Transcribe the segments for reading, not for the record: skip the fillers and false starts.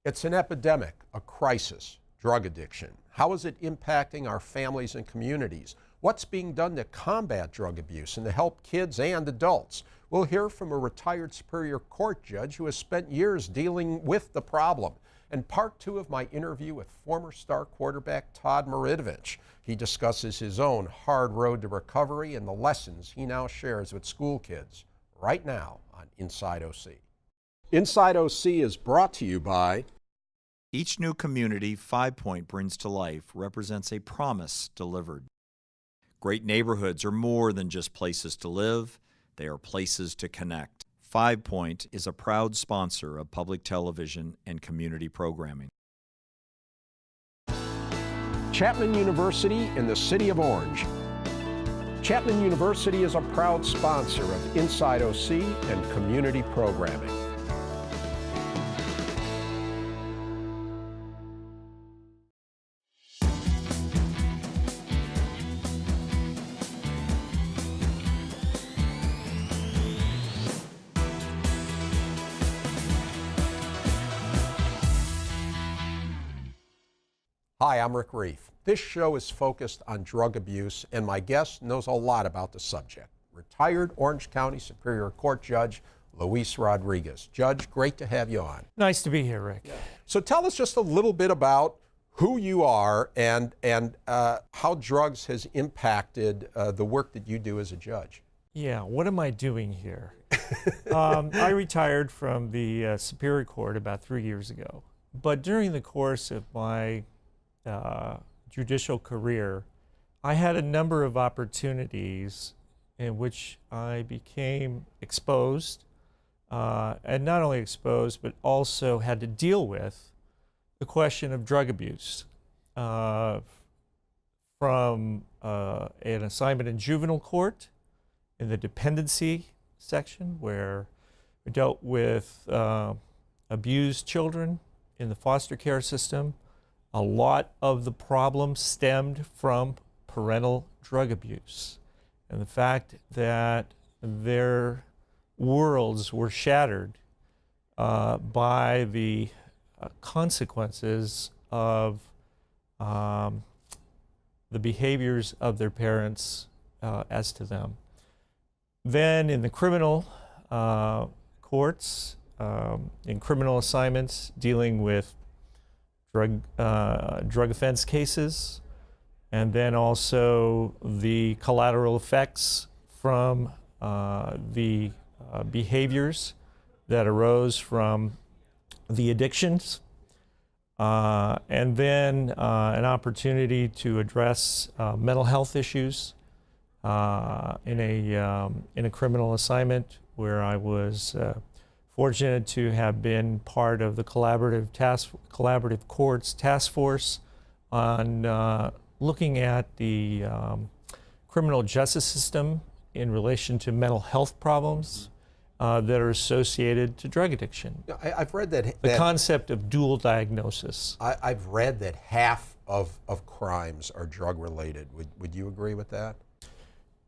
It's an epidemic, a crisis, drug addiction. How is it impacting our families and communities? What's being done to combat drug abuse and to help kids and adults? We'll hear from a retired Superior Court judge who has spent years dealing with the problem. And part two of my interview with former star quarterback Todd Marinovich. He discusses his own hard road to recovery and the lessons he now shares with school kids right now on Inside OC. Inside OC is brought to you by each new community 5 Point brings to life represents a promise delivered. Great neighborhoods are more than just places to live, they are places to connect. 5 Point is a proud sponsor of public television and community programming. Chapman University in the City of Orange. Chapman University is a proud sponsor of Inside OC and community programming. Hi, I'm Reiff. This show is focused on drug abuse, and my guest knows a lot about the subject. Retired Orange County Superior Court Judge Luis Rodriguez. Judge, great to have you on. Nice to be here, Rick. Yeah. So tell us just a little bit about who you are and how drugs has impacted the work that you do as a judge. Yeah, what am I doing here? I retired from the Superior Court about 3 years ago. But during the course of my judicial career, I had a number of opportunities in which I became exposed, and not only exposed, but also had to deal with the question of drug abuse. From an assignment in juvenile court, in the dependency section, where we dealt with abused children in the foster care system. A lot of the problem stemmed from parental drug abuse and the fact that their worlds were shattered by the consequences of the behaviors of their parents as to them. Then in the criminal courts, in criminal assignments dealing with drug offense cases, and then also the collateral effects from the behaviors that arose from the addictions, and then an opportunity to address mental health issues in a criminal assignment where I was fortunate to have been part of the collaborative courts task force on looking at the criminal justice system in relation to mental health problems that are associated to drug addiction. I've read that the concept of dual diagnosis. I've read that half of crimes are drug related. Would you agree with that?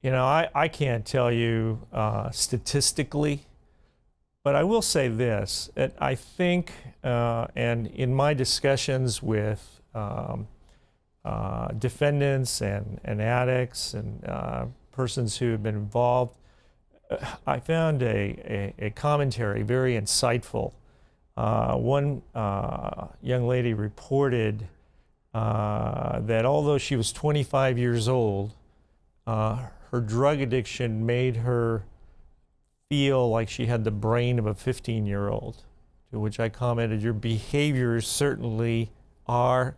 You know, I can't tell you statistically, but I will say this, that I think, and in my discussions with defendants and addicts and persons who have been involved, I found a commentary very insightful. One young lady reported that although she was 25 years old, her drug addiction made her feel like she had the brain of a 15-year-old, to which I commented, your behaviors certainly are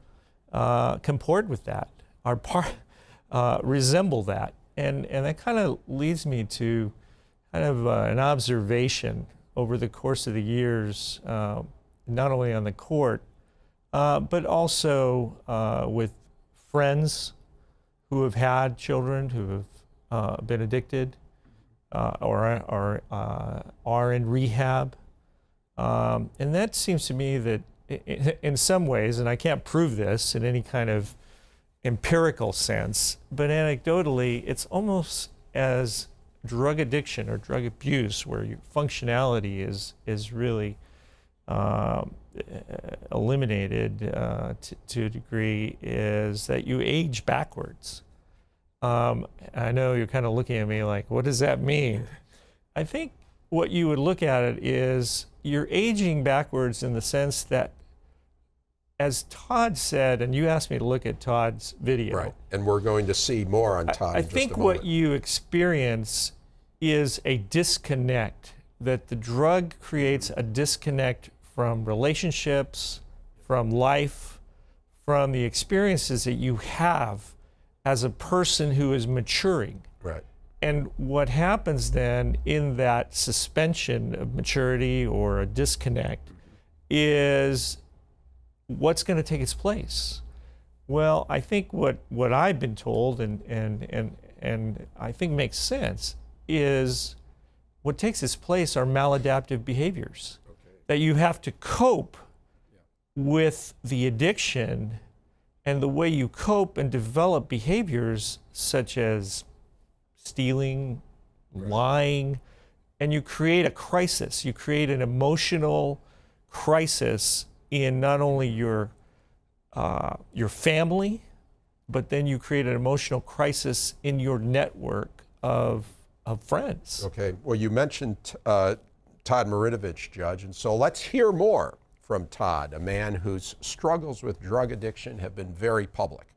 comport with that, resemble that. And that kind of leads me to kind of an observation over the course of the years, not only on the court, but also with friends who have had children who have been addicted, or are in rehab. And that seems to me that in some ways, and I can't prove this in any kind of empirical sense, but anecdotally, it's almost as drug addiction or drug abuse, where your functionality is really eliminated to a degree is that you age backwards. I know you're kind of looking at me like, what does that mean? I think what you would look at it is you're aging backwards in the sense that, as Todd said, and you asked me to look at Todd's video. Right, and we're going to see more on Todd I in just think a moment. what you experience is a disconnect, that the drug creates a disconnect from relationships, from life, from the experiences that you have as a person who is maturing. Right. And what happens then in that suspension of maturity or a disconnect is what's going to take its place? Well, I think what I've been told and I think makes sense is what takes its place are maladaptive behaviors. Okay. That you have to cope with the addiction, and the way you cope and develop behaviors such as stealing, lying, and you create a crisis. You create an emotional crisis in not only your family, but then you create an emotional crisis in your network of friends. Okay, well, you mentioned Todd Marinovich, Judge, and so let's hear more from Todd, a man whose struggles with drug addiction have been very public.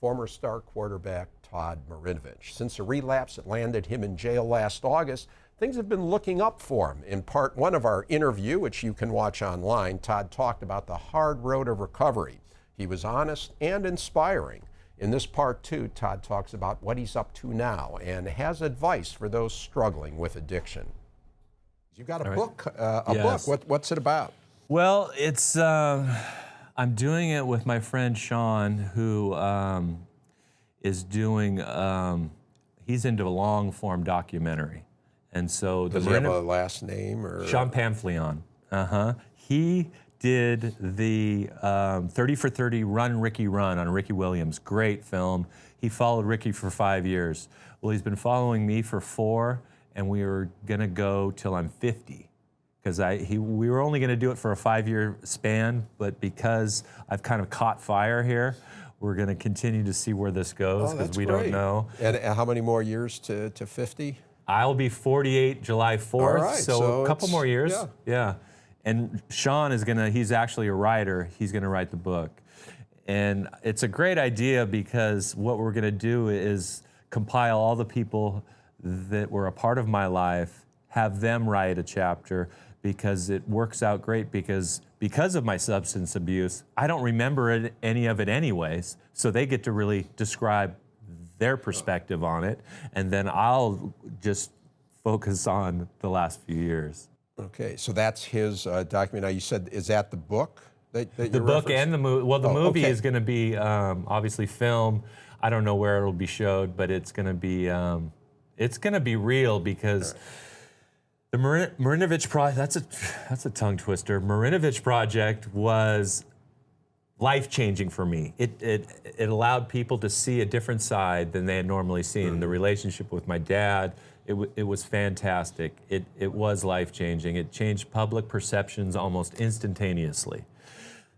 Former star quarterback Todd Marinovich. Since a relapse that landed him in jail last August, things have been looking up for him. In part one of our interview, which you can watch online, Todd talked about the hard road of recovery. He was honest and inspiring. In this part two, Todd talks about what he's up to now and has advice for those struggling with addiction. You got a book, Yes. book. What's it about? Well, it's I'm doing it with my friend Sean, who is doing. He's into a long-form documentary, and so Does he have a last name or? Sean Pamphleon. He did the 30 for 30 Run Ricky Run on Ricky Williams. Great film. He followed Ricky for 5 years. Well, he's been following me for 4, and we were gonna go till I'm 50. Because we were only going to do it for a 5-year span, but because I've kind of caught fire here, we're going to continue to see where this goes, because we don't know. And how many more years to 50? I'll be 48 July 4th, All right, so a couple more years. Yeah. And Sean is he's actually a writer. He's going to write the book. And it's a great idea, because what we're going to do is compile all the people that were a part of my life, have them write a chapter, because it works out great, because of my substance abuse, I don't remember any of it anyways, so they get to really describe their perspective on it, and then I'll just focus on the last few years. Okay, so that's his document. Now, you said, is that the book that The book and the movie. Well, the movie okay. is going to be obviously film. I don't know where it'll be showed, but it's going to be real, because the Marinovich project, that's a tongue twister. Marinovich project was life-changing for me. It allowed people to see a different side than they had normally seen. The relationship with my dad, it was fantastic. It was life-changing. It changed public perceptions almost instantaneously.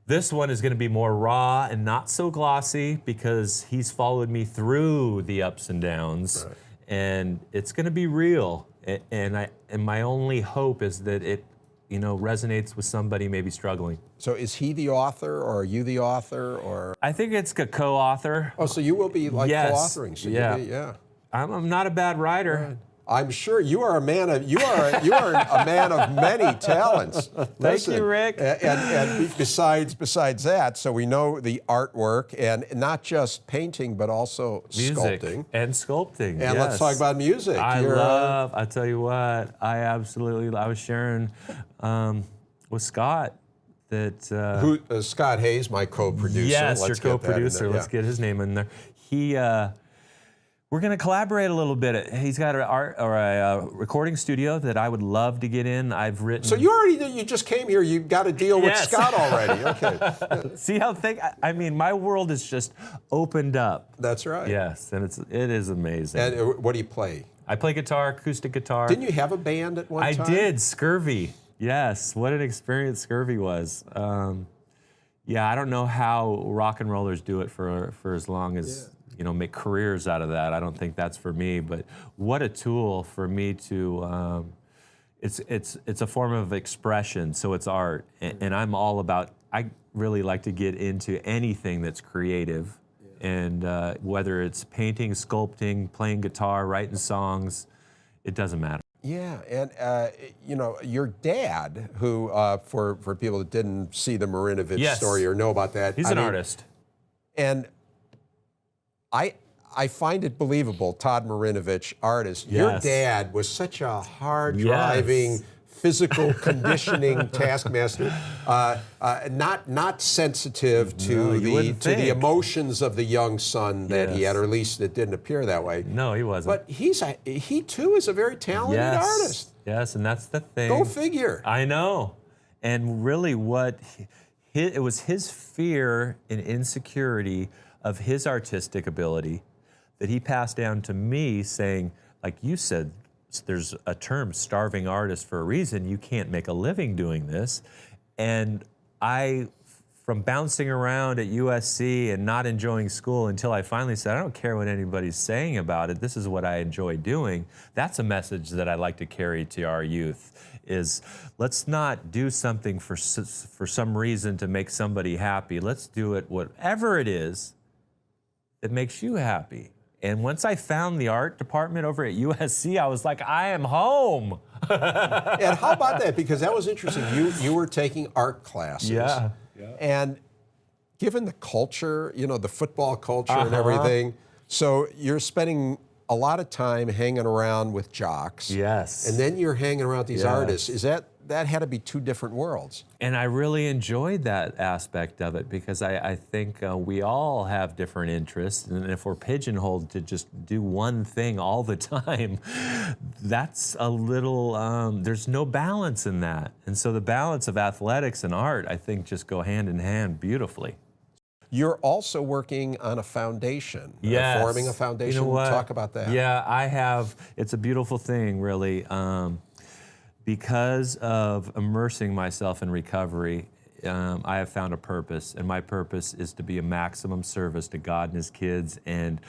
This one is going to be more raw and not so glossy, because he's followed me through the ups and downs, and it's going to be real. And my only hope is that it, resonates with somebody maybe struggling. So is he the author, or are you the author, or? I think it's a co-author. Oh, so you will be like Yes. co-authoring. So Yeah. I'm not a bad writer. Right. I'm sure you are a man of a man of many talents. Thank you, Rick. And besides that, so we know the artwork, and not just painting, but also Music sculpting. and sculpting. And let's talk about music. I tell you what, I was sharing with Scott that Scott Hayes, my co-producer. Yes, Let's your get that in co-producer. there, Let's get his name in there. We're going to collaborate a little bit. He's got a recording studio that I would love to get in. I've written. So you just came here. You got a deal with Yes. Scott already. Okay. See how my world is just opened up. That's right. Yes, and it is amazing. And what do you play? I play guitar, acoustic guitar. Didn't you have a band at one time? I did, Scurvy. Yes, what an experience Scurvy was. Yeah, I don't know how rock and rollers do it for as long as, you know, make careers out of that. I don't think that's for me, but what a tool for me to, it's a form of expression, so it's art. And I'm all about, I really like to get into anything that's creative. And whether it's painting, sculpting, playing guitar, writing songs, it doesn't matter. Yeah, and you know, your dad, who for people that didn't see the Marinovich Yes. story or know about that, He's an artist. and I find it believable. Todd Marinovich, artist. Yes. Your dad was such a hard driving, physical conditioning taskmaster, not sensitive to the emotions of the young son that he had, or at least it didn't appear that way. No, he wasn't. But he too is a very talented artist. Yes, and that's the thing. Go figure. I know. And really it was his fear and insecurity of his artistic ability that he passed down to me, saying, like you said, there's a term, starving artist, for a reason. You can't make a living doing this. And from bouncing around at USC and not enjoying school until I finally said, I don't care what anybody's saying about it. This is what I enjoy doing. That's a message that I like to carry to our youth, is let's not do something for some reason to make somebody happy. Let's do it, whatever it is, that makes you happy. And once I found the art department over at USC, I was like, I am home. And how about that? Because that was interesting. You were taking art classes. Yeah. And given the culture, you know, the football culture and everything, so you're spending a lot of time hanging around with jocks. Yes. And then you're hanging around with these artists. Is that had to be two different worlds? And I really enjoyed that aspect of it, because I think we all have different interests, and if we're pigeonholed to just do one thing all the time, that's a little, there's no balance in that. And so the balance of athletics and art, I think, just go hand in hand beautifully. You're also working on a foundation, Yes. forming a foundation. You know what? Talk about that. Yeah, I have. It's a beautiful thing, really. Because of immersing myself in recovery, I have found a purpose, and my purpose is to be a maximum service to God and His kids, and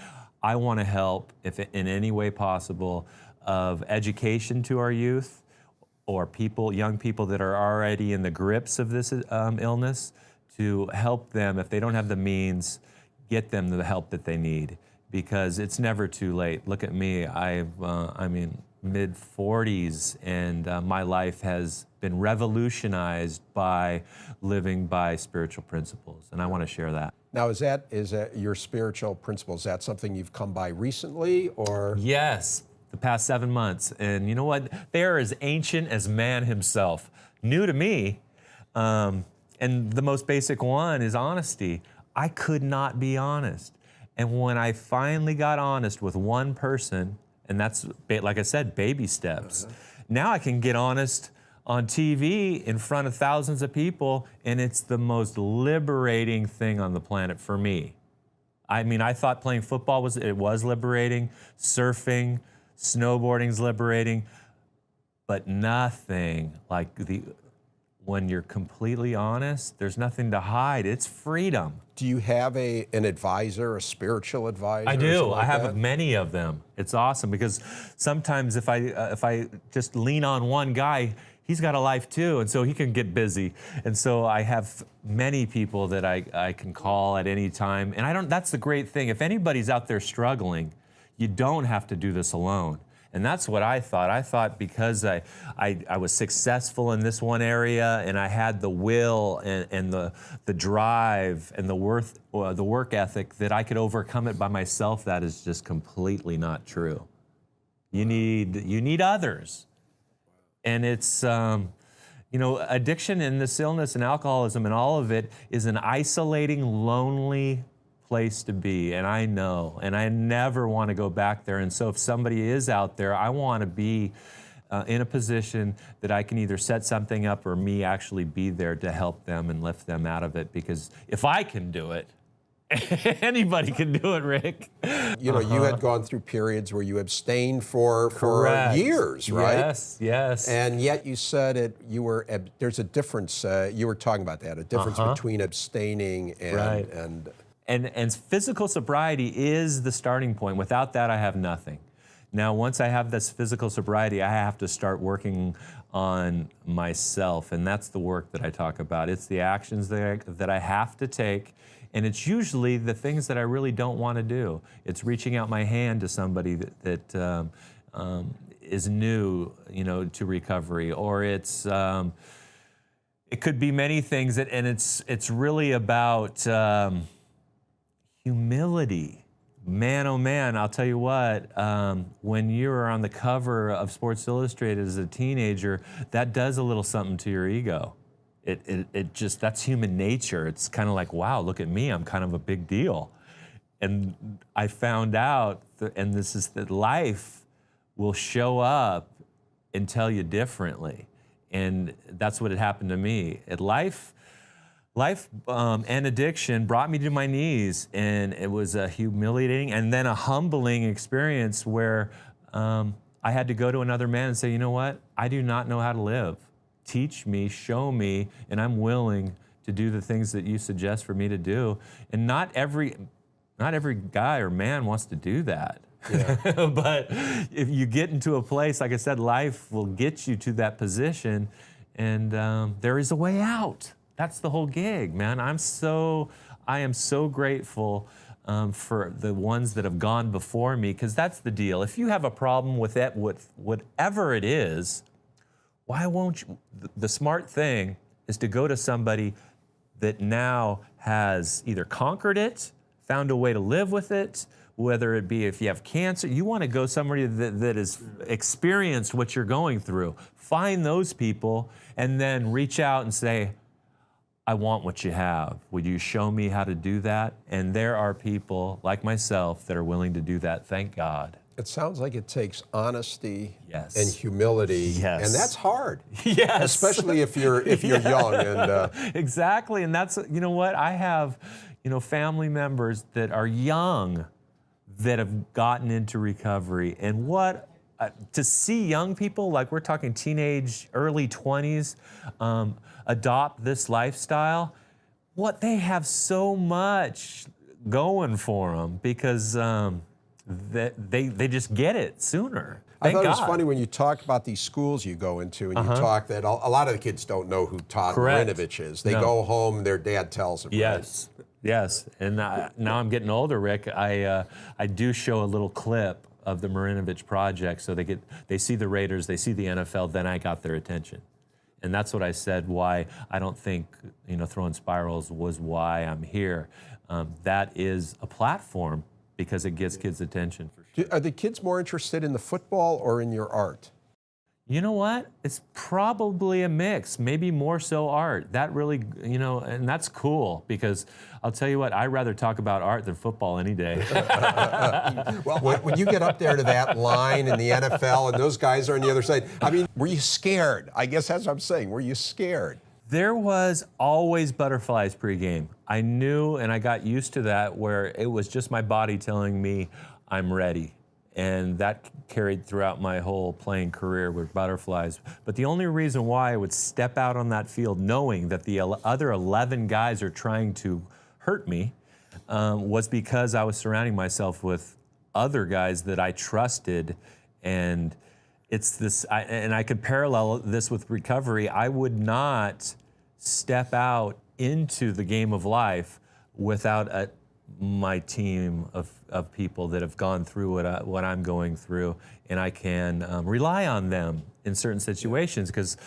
I want to help, if in any way possible, of education to our youth, or young people that are already in the grips of this illness, to help them, if they don't have the means, get them the help that they need, because it's never too late. Look at me, mid-40s, and my life has been revolutionized by living by spiritual principles, and I want to share that. Now, is that your spiritual principles? Is that something you've come by recently, or? Yes, the past 7 months, and you know what? They are as ancient as man himself. New to me, and the most basic one is honesty. I could not be honest, and when I finally got honest with one person, and that's, like I said, baby steps. Now I can get honest on TV in front of thousands of people, and it's the most liberating thing on the planet for me. I mean, I thought playing football was liberating, surfing, snowboarding's liberating, but nothing like when you're completely honest, there's nothing to hide. It's freedom. Do you have an advisor, a spiritual advisor? I do. Like I have that? many of them. It's awesome, because sometimes if I just lean on one guy, he's got a life too, and so he can get busy. And so I have many people that I can call at any time. And that's the great thing. If anybody's out there struggling, you don't have to do this alone. And that's what I thought. I thought because I was successful in this one area, and I had the will and the drive and the work ethic, that I could overcome it by myself. That is just completely not true. You need others. And it's, addiction and this illness and alcoholism and all of it is an isolating, lonely place to be, and I know, and I never want to go back there. And so if somebody is out there, I want to be in a position that I can either set something up or me actually be there to help them and lift them out of it, because if I can do it, Anybody can do it, Rick. You know, you had gone through periods where you abstained for Correct. years, right? Yes, yes. And yet you said there's a difference, you were talking about that, a difference between abstaining and And physical sobriety is the starting point. Without that, I have nothing. Now, once I have this physical sobriety, I have to start working on myself, and that's the work that I talk about. It's the actions that I have to take, and it's usually the things that I really don't want to do. It's reaching out my hand to somebody that is new, you know, to recovery, or it's it could be many things, and it's really about humility. Man, oh man, I'll tell you what, when you're on the cover of Sports Illustrated as a teenager, that does a little something to your ego. It just, that's human nature. It's kind of like, wow, look at me, I'm kind of a big deal. And I found out, and this is that life will show up and tell you differently. And that's what had happened to me. Life and addiction brought me to my knees, and it was a humiliating and then a humbling experience where I had to go to another man and say, you know what? I do not know how to live. Teach me, show me, and I'm willing to do the things that you suggest for me to do. And not every guy or man wants to do that. Yeah. But if you get into a place, like I said, life will get you to that position, and there is a way out. That's the whole gig, man. I am so grateful for the ones that have gone before me, because that's the deal. If you have a problem with it, whatever it is, why won't you? The smart thing is to go to somebody that now has either conquered it, found a way to live with it, whether it be if you have cancer, you want to go somebody that has experienced what you're going through. Find those people and then reach out and say, I want what you have. Would you show me how to do that? And there are people like myself that are willing to do that, thank God. It sounds like it takes honesty Yes. and humility, Yes. and that's hard. Yes. Especially if you're young. And exactly, and that's, you know what, I have, you know, family members that are young that have gotten into recovery, and what to see young people, like we're talking teenage, early 20s, adopt this lifestyle, what they have so much going for them, because they just get it sooner. I Thank thought it was God. funny when you talk about these schools you go into, and you talk that a lot of the kids don't know who Todd Correct. Marinovich is. They No. go home, their dad tells them. Yes, yes. And now I'm getting older, Rick. I do show a little clip of the Marinovich project, so they see the Raiders, they see the NFL, then I got their attention. And that's what I said, why I don't think, you know, Throwing Spirals was why I'm here. That is a platform because it gets kids' attention. Are the kids more interested in the football or in your art? You know what? It's probably a mix, maybe more so art. That really, you know, and that's cool, because I'll tell you what, I'd rather talk about art than football any day. Well, when you get up there to that line in the NFL and those guys are on the other side, I mean, were you scared? I guess that's what I'm saying. Were you scared? There was always butterflies pregame. I knew, and I got used to that, where it was just my body telling me I'm ready. And that carried throughout my whole playing career with butterflies. But the only reason why I would step out on that field knowing that the other 11 guys are trying to hurt me was because I was surrounding myself with other guys that I trusted. And it's this, and I could parallel this with recovery. I would not step out into the game of life without my team of people that have gone through what I'm going through, and I can rely on them in certain situations, because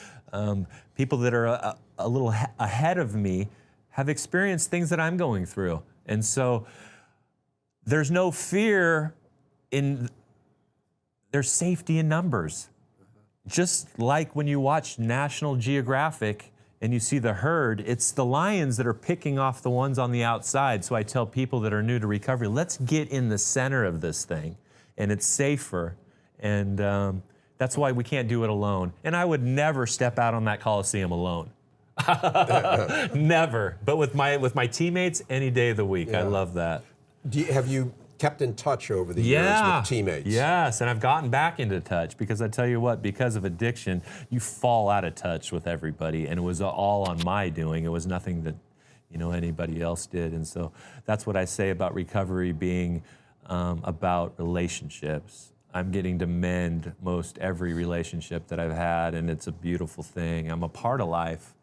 people that are a little ahead of me have experienced things that I'm going through. And so there's no fear there's safety in numbers. Just like when you watch National Geographic and you see the herd, it's the lions that are picking off the ones on the outside. So I tell people that are new to recovery, let's get in the center of this thing, and it's safer. And that's why we can't do it alone. And I would never step out on that Coliseum alone. Never. But with my teammates, any day of the week. Yeah. I love that. Have you kept in touch over the years with teammates? Yes, and I've gotten back into touch because I tell you what, because of addiction, you fall out of touch with everybody, and it was all on my doing. It was nothing that anybody else did, and so that's what I say about recovery being about relationships. I'm getting to mend most every relationship that I've had, and it's a beautiful thing. I'm a part of life,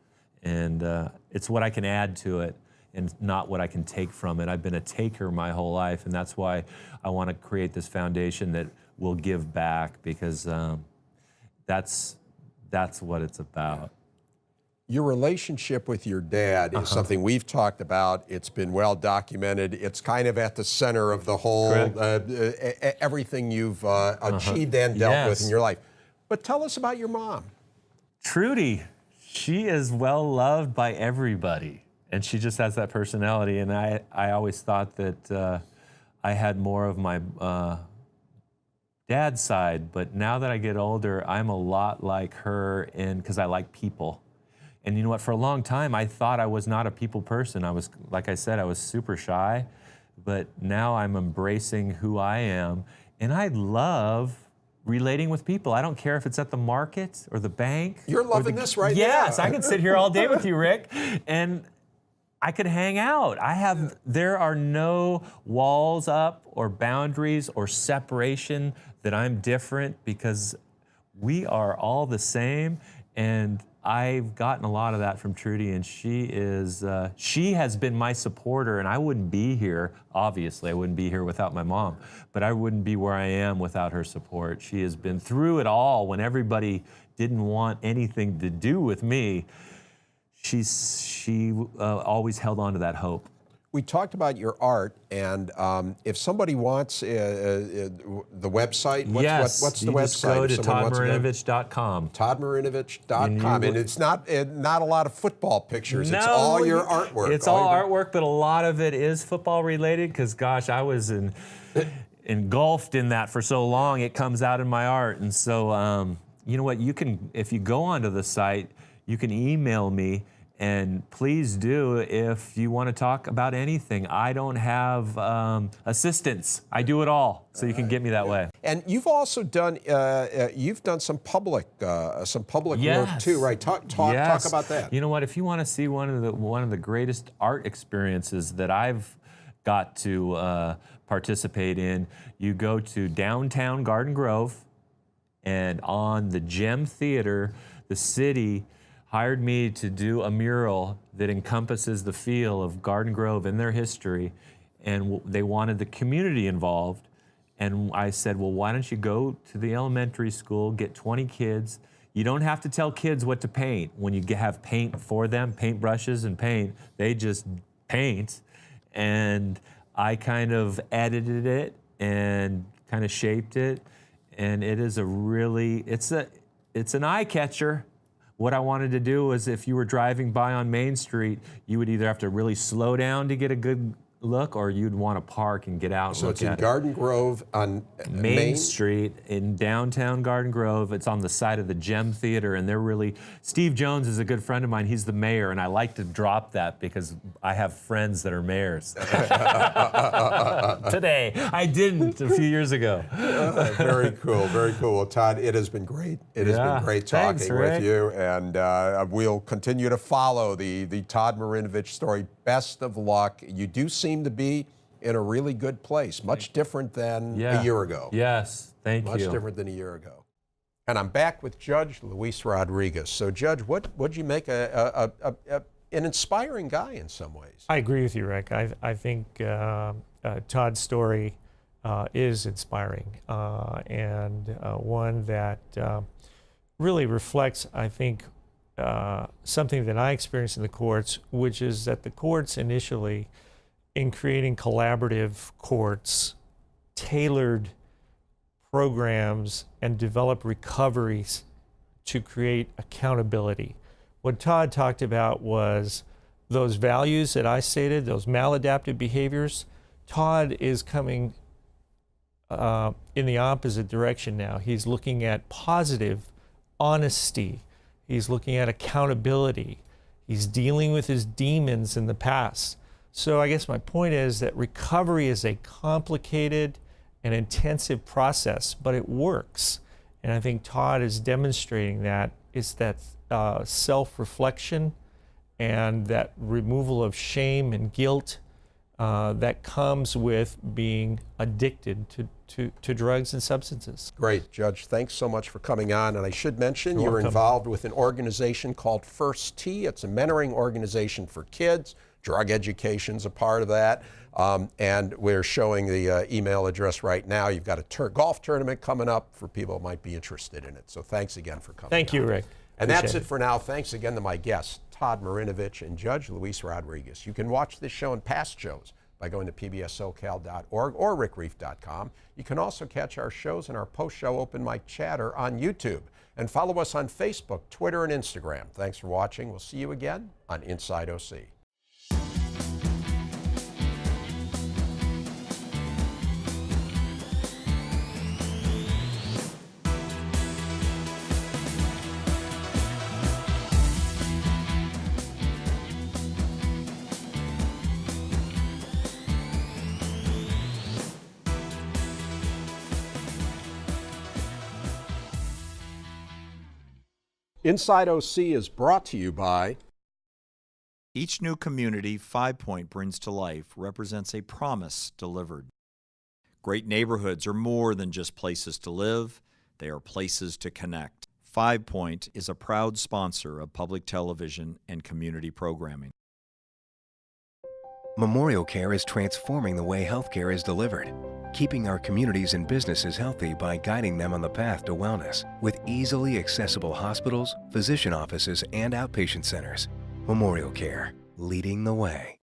and it's what I can add to it and not what I can take from it. I've been a taker my whole life, and that's why I want to create this foundation that will give back, because that's what it's about. Your relationship with your dad is something we've talked about. It's been well documented. It's kind of at the center of the whole, everything you've achieved and dealt with in your life. But tell us about your mom. Trudy, she is well loved by everybody. And she just has that personality. And I always thought that I had more of my dad's side. But now that I get older, I'm a lot like her because I like people. And you know what? For a long time, I thought I was not a people person. I was, like I said, I was super shy. But now I'm embracing who I am. And I love relating with people. I don't care if it's at the market or the bank. You're loving this right now. Yes, I can sit here all day with you, Rick. And I could hang out. There are no walls up or boundaries or separation that I'm different, because we are all the same. And I've gotten a lot of that from Trudy, and she has been my supporter, and I wouldn't be here, obviously, I wouldn't be here without my mom, but I wouldn't be where I am without her support. She has been through it all when everybody didn't want anything to do with me. She always held on to that hope. We talked about your art, and if somebody wants the website, what's the website? Just go to toddmarinovich.com. toddmarinovich.com, and it's not a lot of football pictures. No, it's all your artwork. It's all artwork, but a lot of it is football related, because gosh, I was engulfed in that for so long. It comes out in my art, and so you know what? You can, if you go onto the site, you can email me. And please do if you want to talk about anything. I don't have assistants. I do it all, so you can get me that way. And you've also done some public work too, right? Talk about that. You know what? If you want to see one of the greatest art experiences that I've got to participate in, you go to downtown Garden Grove, and on the Gem Theater, the city hired me to do a mural that encompasses the feel of Garden Grove and their history, and they wanted the community involved. And I said, well, why don't you go to the elementary school, get 20 kids. You don't have to tell kids what to paint. When you have paint for them, paint brushes and paint, they just paint. And I kind of edited it and kind of shaped it, and it is it's an eye catcher. What I wanted to do was, if you were driving by on Main Street, you would either have to really slow down to get a good look, or you'd want to park and get out and so look it's in at Garden Grove on Main Street in downtown Garden Grove. It's on the side of the Gem Theater, and Steve Jones is a good friend of mine. He's the mayor, and I like to drop that because I have friends that are mayors. Today, I didn't a few years ago. Very cool, very cool. Well, Todd, it has been great. It has been great talking with you, and we'll continue to follow the Todd Marinovich story. Best of luck. You do seem to be in a really good place, much different than a year ago. Yes, thank you. Much different than a year ago. And I'm back with Judge Luis Rodriguez. So, Judge, what'd you make an inspiring guy in some ways? I agree with you, Rick. I think Todd's story is inspiring, and one that really reflects, I think, something that I experienced in the courts, which is that the courts initially, in creating collaborative courts, tailored programs and developed recoveries to create accountability. What Todd talked about was those values that I stated, those maladaptive behaviors. Todd is coming in the opposite direction now. He's looking at positive honesty. He's looking at accountability. He's dealing with his demons in the past. So I guess my point is that recovery is a complicated and intensive process, but it works. And I think Todd is demonstrating that. It's that self-reflection and that removal of shame and guilt that comes with being addicted to drugs and substances. Great, Judge. Thanks so much for coming on. And I should mention You're you're welcome. involved with an organization called First Tee. It's a mentoring organization for kids. Drug education's a part of that. And we're showing the email address right now. You've got a golf tournament coming up for people who might be interested in it. So thanks again for coming Thank you, on. Rick. And that's Appreciate it for now. Thanks again to my guests, Todd Marinovich and Judge Luis Rodriguez. You can watch this show and past shows by going to pbssocal.org or rickreiff.com. You can also catch our shows and our post-show open mic chatter on YouTube. And follow us on Facebook, Twitter, and Instagram. Thanks for watching. We'll see you again on Inside OC. Inside OC is brought to you by Each new community 5 Point brings to life represents a promise delivered. Great neighborhoods are more than just places to live, they are places to connect. 5 Point is a proud sponsor of public television and community programming. Memorial Care is transforming the way healthcare is delivered, keeping our communities and businesses healthy by guiding them on the path to wellness with easily accessible hospitals, physician offices, and outpatient centers. Memorial Care, leading the way.